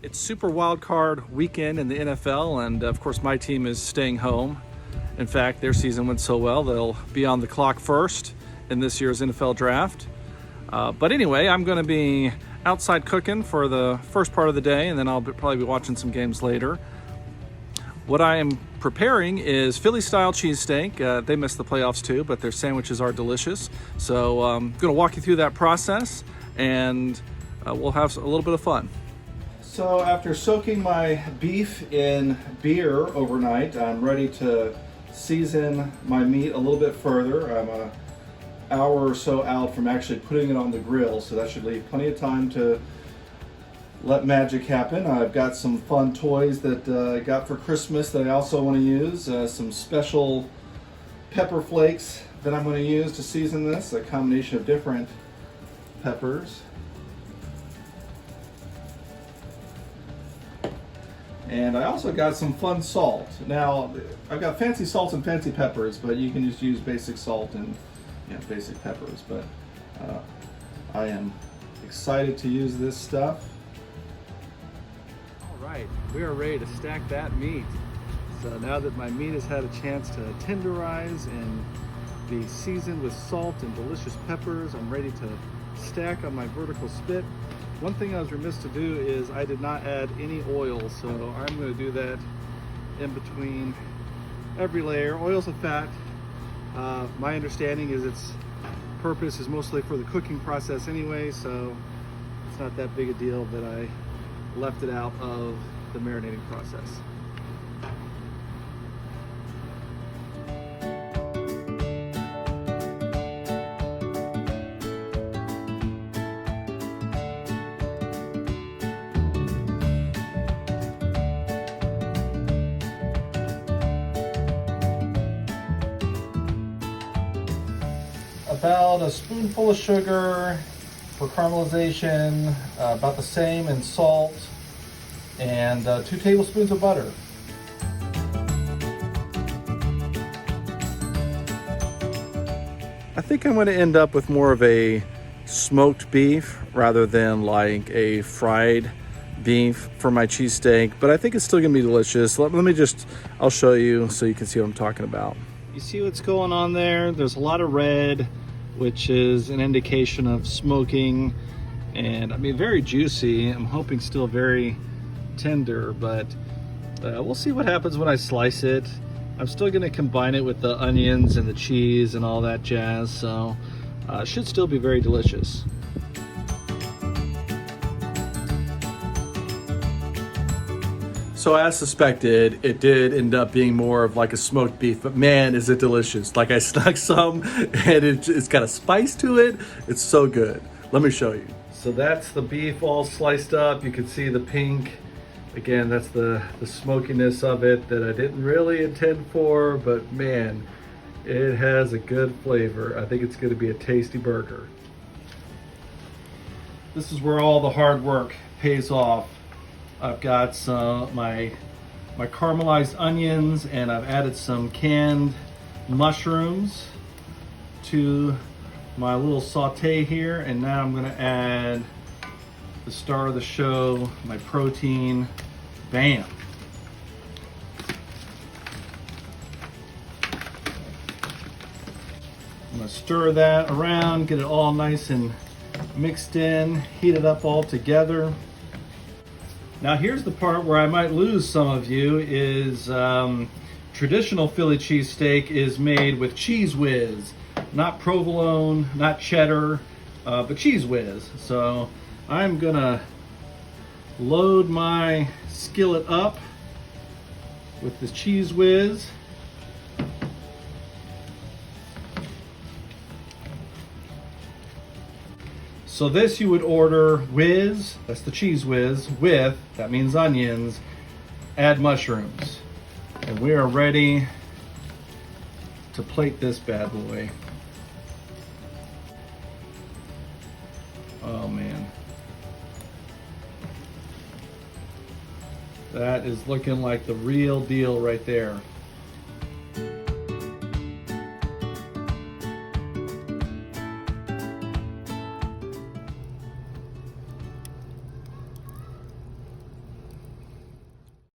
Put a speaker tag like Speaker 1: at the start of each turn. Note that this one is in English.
Speaker 1: It's Super Wild Card weekend in the NFL, and of course my team is staying home. In fact, their season went so well, they'll be on the clock first in this year's NFL draft. But anyway, I'm going to be outside cooking for the first part of the day, and then I'll probably be watching some games later. What I am preparing is Philly-style cheesesteak. They missed the playoffs too, but their sandwiches are delicious. So I'm going to walk you through that process, and we'll have a little bit of fun. So after soaking my beef in beer overnight, I'm ready to season my meat a little bit further. I'm an hour or so out from actually putting it on the grill, so that should leave plenty of time to let magic happen. I've got some fun toys that I got for Christmas that I also want to use. Some special pepper flakes that I'm going to use to season this, a combination of different peppers. And I also got some fun salt. Now, I've got fancy salts and fancy peppers, but you can just use basic salt and basic peppers. But I am excited to use this stuff. All right, we are ready to stack that meat. So now that my meat has had a chance to tenderize and be seasoned with salt and delicious peppers, I'm ready to stack on my vertical spit. One thing I was remiss to do is I did not add any oil, so I'm going to do that in between every layer. Oil's a fat. My understanding is its purpose is mostly for the cooking process anyway, so it's not that big a deal that I left it out of the marinating process. About a spoonful of sugar for caramelization, about the same in salt, and 2 tablespoons of butter. I think I'm going to end up with more of a smoked beef rather than like a fried beef for my cheesesteak, but I think it's still going to be delicious. I'll show you so you can see what I'm talking about. You see what's going on there? There's a lot of red, which is an indication of smoking, and I mean very juicy. I'm hoping still very tender, but we'll see what happens when I slice it. I'm still going to combine it with the onions and the cheese and all that jazz, so it should still be very delicious. So as suspected, it did end up being more of like a smoked beef, but man, is it delicious. Like I snuck some and it's got a spice to it. It's so good. Let me show you. So that's the beef all sliced up. You can see the pink. Again, that's the smokiness of it that I didn't really intend for, but man, it has a good flavor. I think it's gonna be a tasty burger. This is where all the hard work pays off. I've got my caramelized onions, and I've added some canned mushrooms to my little saute here, and now I'm going to add the star of the show, my protein. Bam! I'm going to stir that around, get it all nice and mixed in, heat it up all together. Now here's the part where I might lose some of you is traditional Philly cheesesteak is made with Cheese Whiz, not provolone, not cheddar, but Cheese Whiz. So I'm gonna load my skillet up with the Cheese Whiz. So this you would order whiz, that's the Cheese Whiz, with, that means onions, add mushrooms. And we are ready to plate this bad boy. Oh man. That is looking like the real deal right there.